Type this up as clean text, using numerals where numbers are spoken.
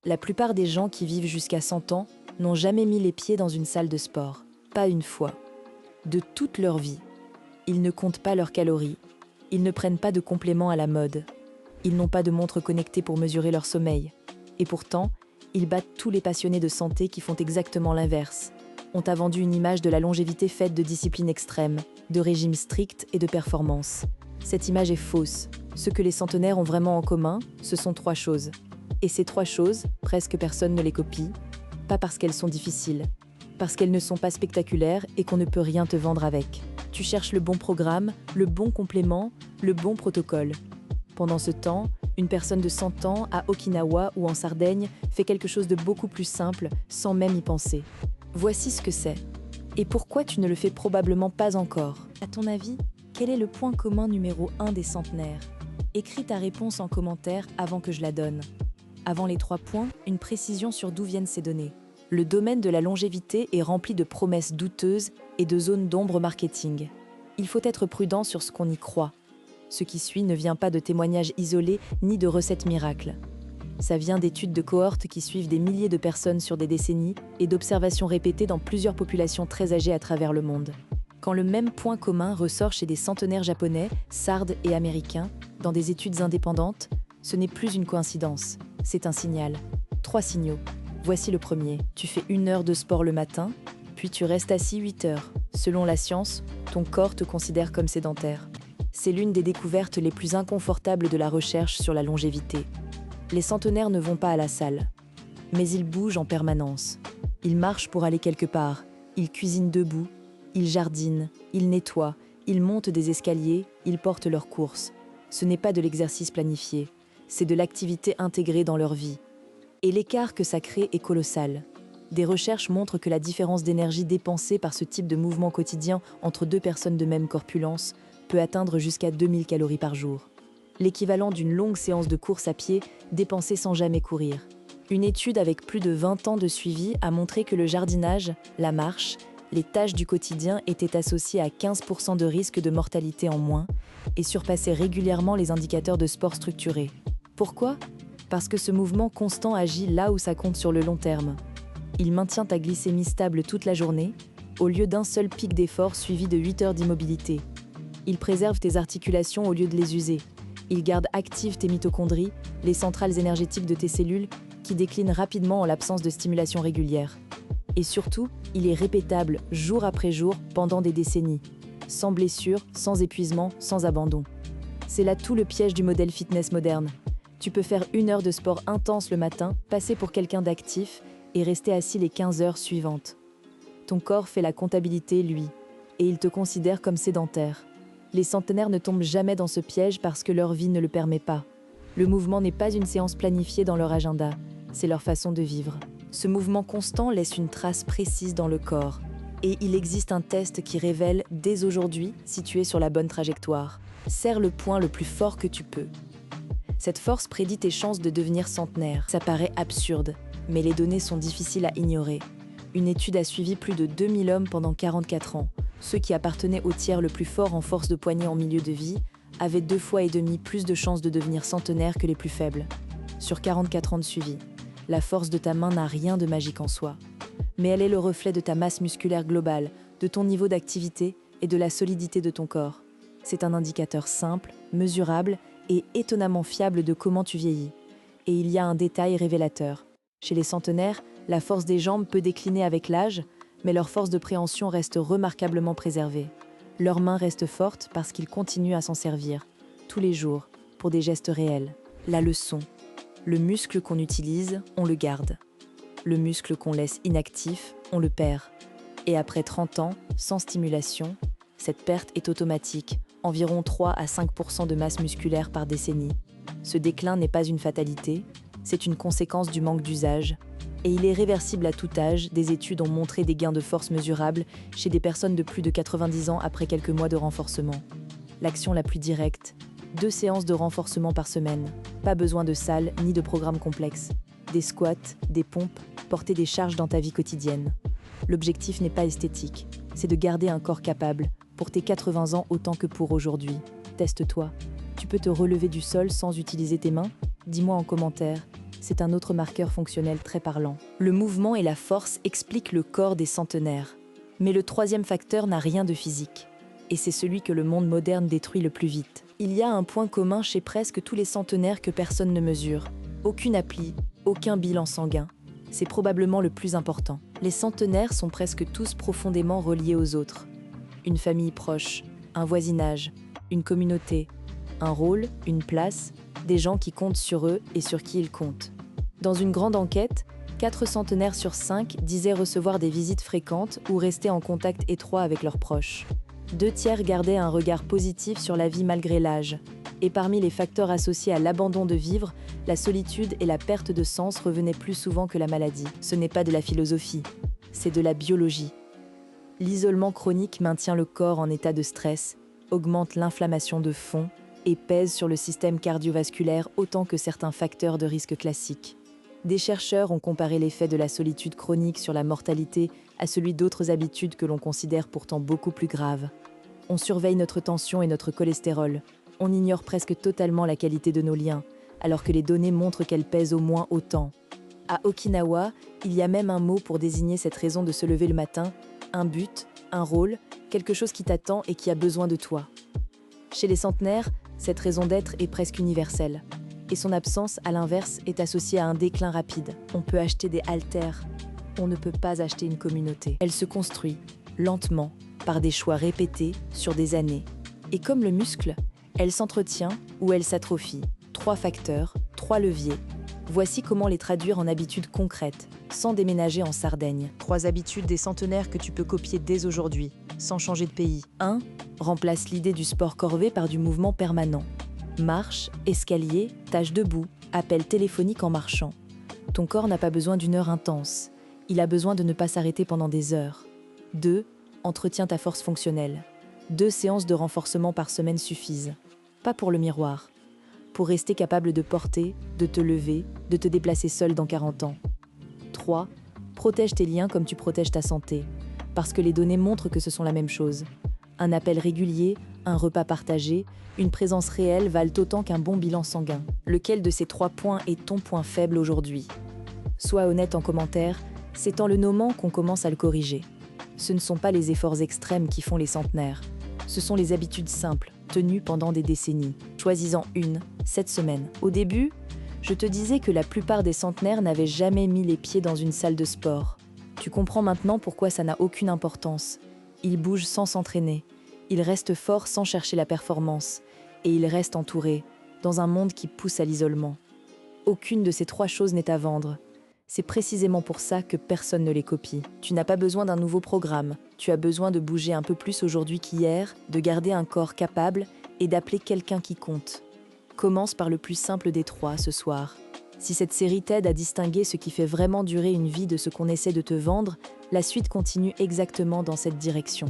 La plupart des gens qui vivent jusqu'à 100 ans n'ont jamais mis les pieds dans une salle de sport. Pas une fois. De toute leur vie. Ils ne comptent pas leurs calories. Ils ne prennent pas de compléments à la mode. Ils n'ont pas de montre connectée pour mesurer leur sommeil. Et pourtant, ils battent tous les passionnés de santé qui font exactement l'inverse. On t'a vendu une image de la longévité faite de discipline extrême, de régime strict et de performance. Cette image est fausse. Ce que les centenaires ont vraiment en commun, ce sont 3 choses. Et ces 3 choses, presque personne ne les copie, pas parce qu'elles sont difficiles, parce qu'elles ne sont pas spectaculaires et qu'on ne peut rien te vendre avec. Tu cherches le bon programme, le bon complément, le bon protocole. Pendant ce temps, une personne de 100 ans à Okinawa ou en Sardaigne fait quelque chose de beaucoup plus simple sans même y penser. Voici ce que c'est. Et pourquoi tu ne le fais probablement pas encore? À ton avis, quel est le point commun numéro 1 des centenaires? Écris ta réponse en commentaire avant que je la donne. Avant les 3 points, une précision sur d'où viennent ces données. Le domaine de la longévité est rempli de promesses douteuses et de zones d'ombre marketing. Il faut être prudent sur ce qu'on y croit. Ce qui suit ne vient pas de témoignages isolés ni de recettes miracles. Ça vient d'études de cohortes qui suivent des milliers de personnes sur des décennies et d'observations répétées dans plusieurs populations très âgées à travers le monde. Quand le même point commun ressort chez des centenaires japonais, sardes et américains, dans des études indépendantes, ce n'est plus une coïncidence, c'est un signal. 3 signaux. Voici le premier. Tu fais 1 heure de sport le matin, puis tu restes assis 8 heures. Selon la science, ton corps te considère comme sédentaire. C'est l'une des découvertes les plus inconfortables de la recherche sur la longévité. Les centenaires ne vont pas à la salle, mais ils bougent en permanence. Ils marchent pour aller quelque part, ils cuisinent debout, ils jardinent, ils nettoient, ils montent des escaliers, ils portent leurs courses. Ce n'est pas de l'exercice planifié, c'est de l'activité intégrée dans leur vie. Et l'écart que ça crée est colossal. Des recherches montrent que la différence d'énergie dépensée par ce type de mouvement quotidien entre 2 personnes de même corpulence peut atteindre jusqu'à 2000 calories par jour. L'équivalent d'une longue séance de course à pied dépensée sans jamais courir. Une étude avec plus de 20 ans de suivi a montré que le jardinage, la marche, les tâches du quotidien étaient associées à 15% de risque de mortalité en moins et surpassaient régulièrement les indicateurs de sport structuré. Pourquoi ? Parce que ce mouvement constant agit là où ça compte sur le long terme. Il maintient ta glycémie stable toute la journée, au lieu d'un seul pic d'effort suivi de 8 heures d'immobilité. Il préserve tes articulations au lieu de les user. Il garde actives tes mitochondries, les centrales énergétiques de tes cellules, qui déclinent rapidement en l'absence de stimulation régulière. Et surtout, il est répétable jour après jour pendant des décennies, sans blessure, sans épuisement, sans abandon. C'est là tout le piège du modèle fitness moderne. Tu peux faire 1 heure de sport intense le matin, passer pour quelqu'un d'actif et rester assis les 15 heures suivantes. Ton corps fait la comptabilité, lui, et il te considère comme sédentaire. Les centenaires ne tombent jamais dans ce piège parce que leur vie ne le permet pas. Le mouvement n'est pas une séance planifiée dans leur agenda, c'est leur façon de vivre. Ce mouvement constant laisse une trace précise dans le corps. Et il existe un test qui révèle dès aujourd'hui si tu es sur la bonne trajectoire. Serre le poing le plus fort que tu peux. Cette force prédit tes chances de devenir centenaire. Ça paraît absurde, mais les données sont difficiles à ignorer. Une étude a suivi plus de 2000 hommes pendant 44 ans. Ceux qui appartenaient au tiers le plus fort en force de poignet en milieu de vie avaient 2,5 fois plus de chances de devenir centenaire que les plus faibles. Sur 44 ans de suivi, la force de ta main n'a rien de magique en soi. Mais elle est le reflet de ta masse musculaire globale, de ton niveau d'activité et de la solidité de ton corps. C'est un indicateur simple, mesurable et étonnamment fiable de comment tu vieillis. Et il y a un détail révélateur. Chez les centenaires, la force des jambes peut décliner avec l'âge, mais leur force de préhension reste remarquablement préservée. Leurs mains restent fortes parce qu'ils continuent à s'en servir, tous les jours, pour des gestes réels. La leçon. Le muscle qu'on utilise, on le garde. Le muscle qu'on laisse inactif, on le perd. Et après 30 ans, sans stimulation, cette perte est automatique, environ 3 à 5% de masse musculaire par décennie. Ce déclin n'est pas une fatalité, c'est une conséquence du manque d'usage. Et il est réversible à tout âge, des études ont montré des gains de force mesurables chez des personnes de plus de 90 ans après quelques mois de renforcement. L'action la plus directe, 2 séances de renforcement par semaine. Pas besoin de salle ni de programme complexe. Des squats, des pompes, porter des charges dans ta vie quotidienne. L'objectif n'est pas esthétique, c'est de garder un corps capable, pour tes 80 ans autant que pour aujourd'hui. Teste-toi. Tu peux te relever du sol sans utiliser tes mains? Dis-moi en commentaire. c'est un autre marqueur fonctionnel très parlant. Le mouvement et la force expliquent le corps des centenaires. Mais le troisième facteur n'a rien de physique. Et c'est celui que le monde moderne détruit le plus vite. Il y a un point commun chez presque tous les centenaires que personne ne mesure. Aucune appli, aucun bilan sanguin. C'est probablement le plus important. Les centenaires sont presque tous profondément reliés aux autres. Une famille proche, un voisinage, une communauté, un rôle, une place, des gens qui comptent sur eux et sur qui ils comptent. Dans une grande enquête, 4 centenaires sur 5 disaient recevoir des visites fréquentes ou rester en contact étroit avec leurs proches. 2 tiers gardaient un regard positif sur la vie malgré l'âge. Et parmi les facteurs associés à l'abandon de vivre, la solitude et la perte de sens revenaient plus souvent que la maladie. Ce n'est pas de la philosophie, c'est de la biologie. L'isolement chronique maintient le corps en état de stress, augmente l'inflammation de fond et pèse sur le système cardiovasculaire autant que certains facteurs de risque classiques. Des chercheurs ont comparé l'effet de la solitude chronique sur la mortalité à celui d'autres habitudes que l'on considère pourtant beaucoup plus graves. On surveille notre tension et notre cholestérol. On ignore presque totalement la qualité de nos liens, alors que les données montrent qu'elles pèsent au moins autant. À Okinawa, il y a même un mot pour désigner cette raison de se lever le matin, un but, un rôle, quelque chose qui t'attend et qui a besoin de toi. Chez les centenaires, cette raison d'être est presque universelle. Et son absence, à l'inverse, est associée à un déclin rapide. On peut acheter des haltères, on ne peut pas acheter une communauté. Elle se construit, lentement, par des choix répétés sur des années. Et comme le muscle, elle s'entretient ou elle s'atrophie. 3 facteurs, 3 leviers. Voici comment les traduire en habitudes concrètes, sans déménager en Sardaigne. 3 habitudes des centenaires que tu peux copier dès aujourd'hui, sans changer de pays. 1. Remplace l'idée du sport corvé par du mouvement permanent. Marche, escalier, tâche debout, appel téléphonique en marchant. Ton corps n'a pas besoin d'une heure intense. Il a besoin de ne pas s'arrêter pendant des heures. 2. Entretiens ta force fonctionnelle. 2 séances de renforcement par semaine suffisent. Pas pour le miroir. Pour rester capable de porter, de te lever, de te déplacer seul dans 40 ans. 3. Protège tes liens comme tu protèges ta santé. Parce que les données montrent que ce sont la même chose. Un appel régulier, un repas partagé, une présence réelle valent autant qu'un bon bilan sanguin. Lequel de ces 3 points est ton point faible aujourd'hui? Sois honnête en commentaire, c'est en le nommant qu'on commence à le corriger. Ce ne sont pas les efforts extrêmes qui font les centenaires. Ce sont les habitudes simples, tenues pendant des décennies. Choisis-en une, cette semaine. Au début, je te disais que la plupart des centenaires n'avaient jamais mis les pieds dans une salle de sport. Tu comprends maintenant pourquoi ça n'a aucune importance. Ils bougent sans s'entraîner. Ils restent forts sans chercher la performance. Et ils restent entourés, dans un monde qui pousse à l'isolement. Aucune de ces 3 choses n'est à vendre. C'est précisément pour ça que personne ne les copie. Tu n'as pas besoin d'un nouveau programme. Tu as besoin de bouger un peu plus aujourd'hui qu'hier, de garder un corps capable et d'appeler quelqu'un qui compte. Commence par le plus simple des 3 ce soir. Si cette série t'aide à distinguer ce qui fait vraiment durer une vie de ce qu'on essaie de te vendre, la suite continue exactement dans cette direction.